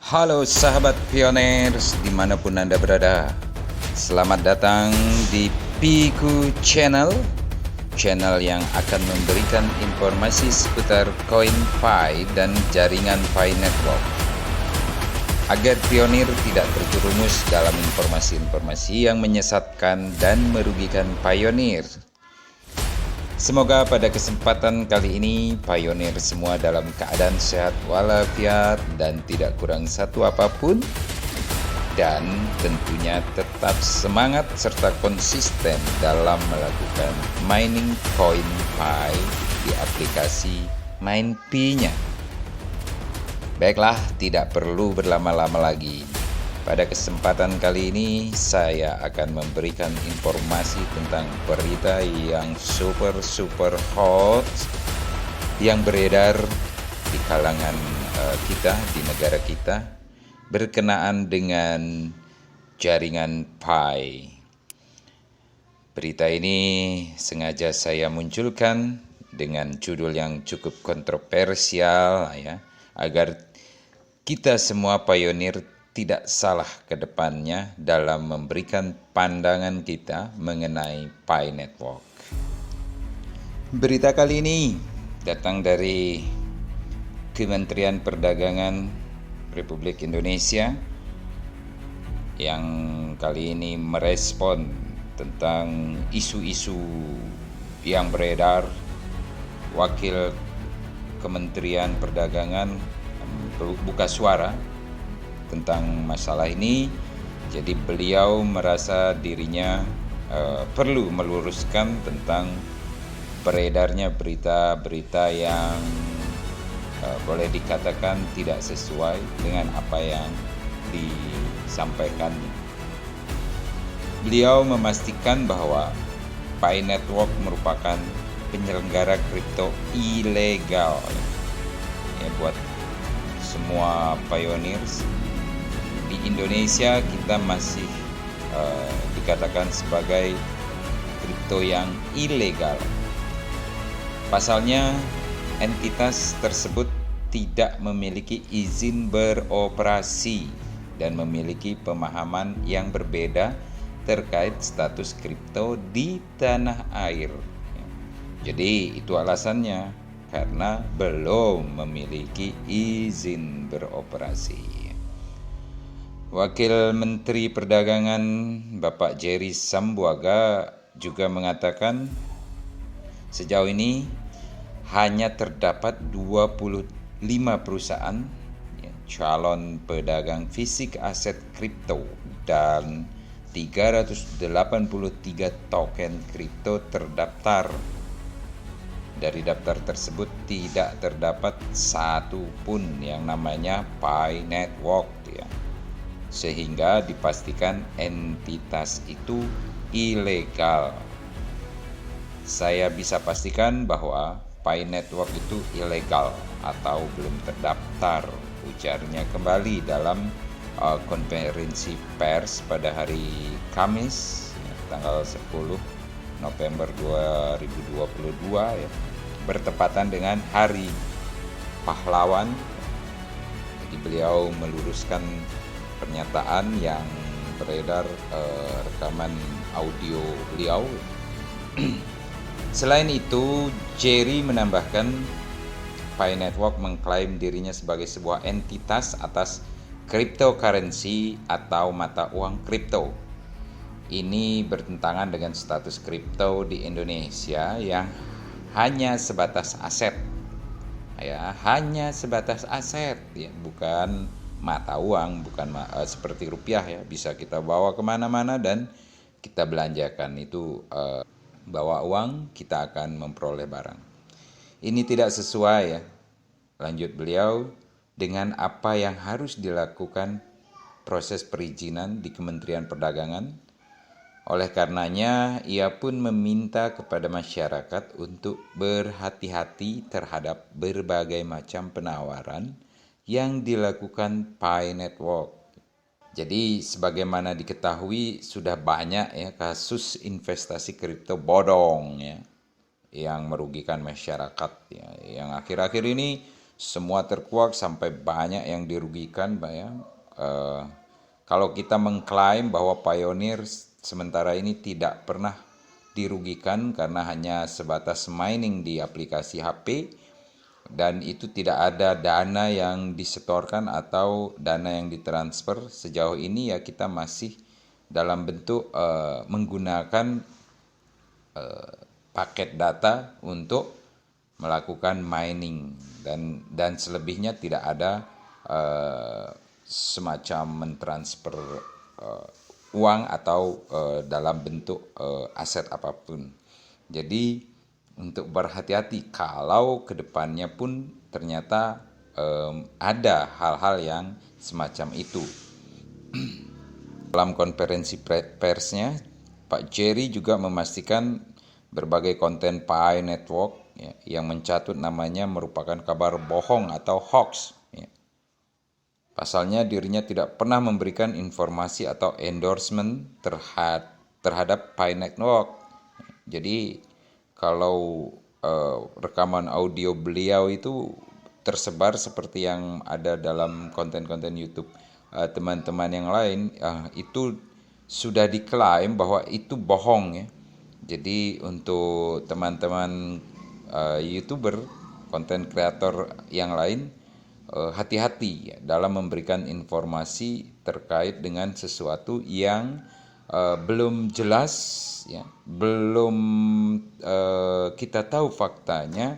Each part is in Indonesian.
Halo sahabat pioners dimanapun Anda berada. Selamat datang di Piku Channel, channel yang akan memberikan informasi seputar koin Pi dan jaringan Pi Network, agar pionir tidak terjerumus dalam informasi-informasi yang menyesatkan dan merugikan pionir. Semoga pada kesempatan kali ini pionir semua dalam keadaan sehat walafiat dan tidak kurang satu apapun, dan tentunya tetap semangat serta konsisten dalam melakukan mining koin Pi di aplikasi MinePi-nya. Baiklah, tidak perlu berlama-lama lagi. Pada kesempatan kali ini saya akan memberikan informasi tentang berita yang super hot yang beredar di kalangan kita, di negara kita, berkenaan dengan jaringan Pi. Berita ini sengaja saya munculkan dengan judul yang cukup kontroversial ya, agar kita semua pionir tidak salah ke depannya dalam memberikan pandangan kita mengenai Pi Network. Berita kali ini datang dari Kementerian Perdagangan Republik Indonesia yang kali ini merespon tentang isu-isu yang beredar. Wakil Kementerian Perdagangan buka suara tentang masalah ini. Jadi beliau merasa dirinya perlu meluruskan tentang beredarnya berita-berita yang boleh dikatakan tidak sesuai dengan apa yang disampaikan. Beliau memastikan bahwa Pi Network merupakan penyelenggara kripto ilegal ya, buat semua pioneers. Di Indonesia kita masih dikatakan sebagai kripto yang ilegal. Pasalnya, entitas tersebut tidak memiliki izin beroperasi dan memiliki pemahaman yang berbeda terkait status kripto di tanah air. Jadi itu alasannya, karena belum memiliki izin beroperasi. Wakil Menteri Perdagangan Bapak Jerry Sambuaga juga mengatakan sejauh ini hanya terdapat 25 perusahaan calon pedagang fisik aset kripto dan 383 token kripto terdaftar. Dari daftar tersebut tidak terdapat satu pun yang namanya Pi Network ya. Sehingga dipastikan entitas itu ilegal. Saya bisa pastikan bahwa Pi Network itu ilegal atau belum terdaftar, ujarnya kembali dalam konferensi pers pada hari Kamis tanggal 10 November 2022 ya, bertepatan dengan Hari Pahlawan. Jadi beliau meluruskan pernyataan yang beredar, rekaman audio beliau. Selain itu, Jerry menambahkan Pi Network mengklaim dirinya sebagai sebuah entitas atas cryptocurrency atau mata uang kripto. Ini bertentangan dengan status kripto di Indonesia yang hanya sebatas aset. Ya, hanya sebatas aset ya, bukan mata uang, bukan seperti rupiah ya, bisa kita bawa kemana-mana dan kita belanjakan. Itu bawa uang, kita akan memperoleh barang. Ini tidak sesuai ya, lanjut beliau, dengan apa yang harus dilakukan proses perizinan di Kementerian Perdagangan. Oleh karenanya, ia pun meminta kepada masyarakat untuk berhati-hati terhadap berbagai macam penawaran yang dilakukan Pi Network. Jadi sebagaimana diketahui sudah banyak ya kasus investasi kripto bodong ya yang merugikan masyarakat ya, yang akhir-akhir ini semua terkuak sampai banyak yang dirugikan, Pak ya. Kalau kita mengklaim bahwa Pioneer sementara ini tidak pernah dirugikan karena hanya sebatas mining di aplikasi HP dan itu tidak ada dana yang disetorkan atau dana yang ditransfer, sejauh ini ya kita masih dalam bentuk menggunakan paket data untuk melakukan mining dan selebihnya tidak ada semacam mentransfer uang atau dalam bentuk aset apapun. Jadi untuk berhati-hati kalau kedepannya pun ternyata ada hal-hal yang semacam itu. Dalam konferensi persnya, Pak Jerry juga memastikan berbagai konten Pi Network ya, yang mencatut namanya merupakan kabar bohong atau hoax. Ya. Pasalnya dirinya tidak pernah memberikan informasi atau endorsement terhadap Pi Network. Jadi kalau rekaman audio beliau itu tersebar seperti yang ada dalam konten-konten YouTube teman-teman yang lain, itu sudah diklaim bahwa itu bohong ya. Jadi untuk teman-teman YouTuber, konten kreator yang lain, hati-hati ya, dalam memberikan informasi terkait dengan sesuatu yang belum jelas, ya, belum kita tahu faktanya,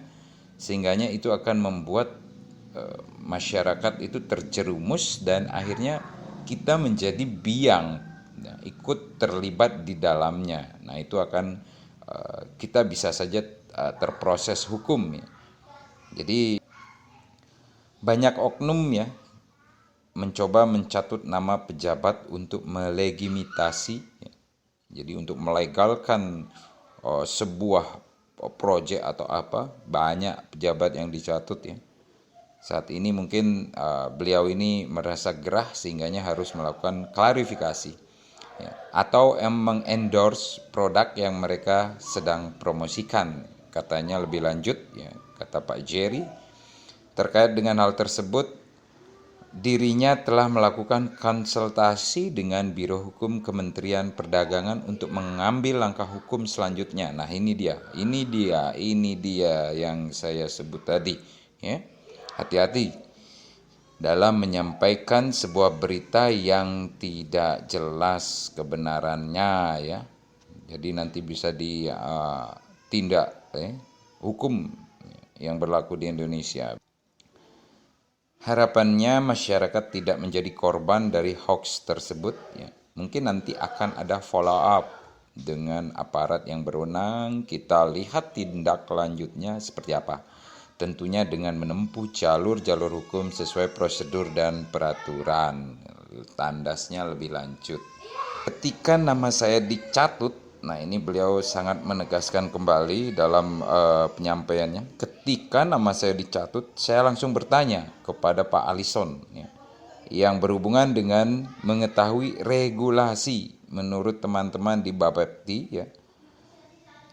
sehingganya itu akan membuat masyarakat itu terjerumus dan akhirnya kita menjadi biang, ya, ikut terlibat di dalamnya. Nah itu akan kita bisa saja terproses hukum ya. Jadi banyak oknum ya mencoba mencatut nama pejabat untuk melegitimasi ya. Jadi untuk melegalkan sebuah proyek atau apa, banyak pejabat yang dicatut ya. Saat ini mungkin beliau ini merasa gerah sehingganya harus melakukan klarifikasi ya, atau mengendorse produk yang mereka sedang promosikan. Katanya lebih lanjut ya, kata Pak Jerry, terkait dengan hal tersebut dirinya telah melakukan konsultasi dengan Biro Hukum Kementerian Perdagangan untuk mengambil langkah hukum selanjutnya. Nah ini dia yang saya sebut tadi ya. Hati-hati dalam menyampaikan sebuah berita yang tidak jelas kebenarannya ya. Jadi nanti bisa ditindak hukum yang berlaku di Indonesia. Harapannya masyarakat tidak menjadi korban dari hoax tersebut ya. Mungkin nanti akan ada follow up dengan aparat yang berwenang, kita lihat tindak lanjutnya seperti apa. Tentunya dengan menempuh jalur-jalur hukum sesuai prosedur dan peraturan. Tandasnya lebih lanjut. Ketika nama saya dicatut, nah ini beliau sangat menegaskan kembali dalam penyampaiannya. Ketika nama saya dicatut, saya langsung bertanya kepada Pak Alison ya, yang berhubungan dengan mengetahui regulasi menurut teman-teman di Bapepti ya,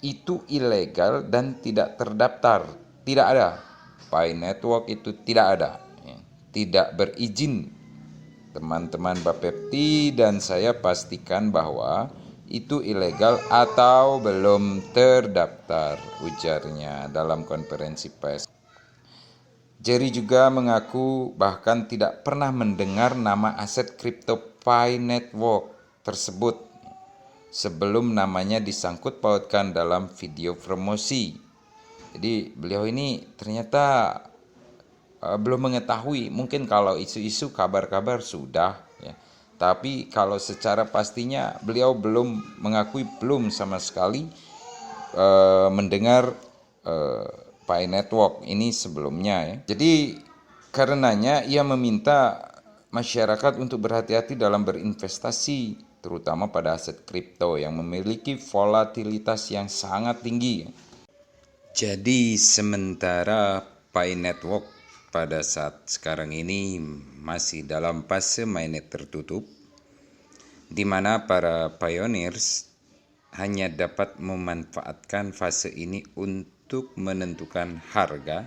itu ilegal dan tidak terdaftar. Tidak ada. Pi Network itu tidak ada ya, tidak berizin. Teman-teman Bapepti dan saya pastikan bahwa itu ilegal atau belum terdaftar, ujarnya dalam konferensi pers. Jerry juga mengaku bahkan tidak pernah mendengar nama aset kripto Pi Network tersebut sebelum namanya disangkut pautkan dalam video promosi. Jadi beliau ini ternyata belum mengetahui, mungkin kalau isu-isu kabar-kabar sudah ya. Tapi kalau secara pastinya beliau belum mengakui, belum sama sekali mendengar Pi Network ini sebelumnya ya. Jadi karenanya ia meminta masyarakat untuk berhati-hati dalam berinvestasi, terutama pada aset kripto yang memiliki volatilitas yang sangat tinggi ya. Jadi sementara Pi Network pada saat sekarang ini masih dalam fase mainnet tertutup, di mana para pioneers hanya dapat memanfaatkan fase ini untuk menentukan harga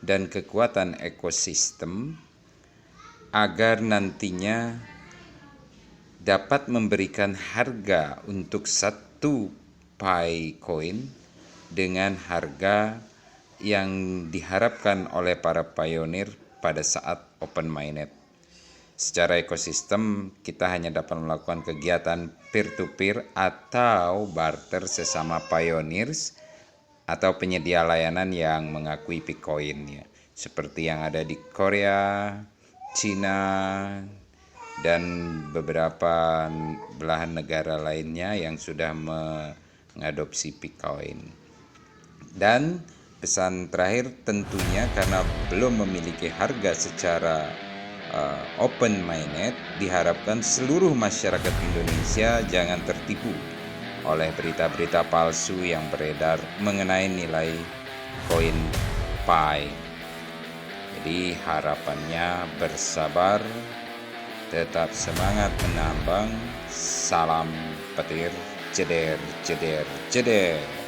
dan kekuatan ekosistem agar nantinya dapat memberikan harga untuk satu Pi coin dengan harga yang diharapkan oleh para pionir pada saat open mainnet. Secara ekosistem, kita hanya dapat melakukan kegiatan peer-to-peer atau barter sesama pioneers atau penyedia layanan yang mengakui Bitcoin ya, seperti yang ada di Korea, Cina, dan beberapa belahan negara lainnya yang sudah mengadopsi Bitcoin. Dan pesan terakhir tentunya karena belum memiliki harga secara open mainnet, diharapkan seluruh masyarakat Indonesia jangan tertipu oleh berita-berita palsu yang beredar mengenai nilai koin Pi. Jadi harapannya bersabar, tetap semangat menambang, salam petir, jeder, jeder, jeder.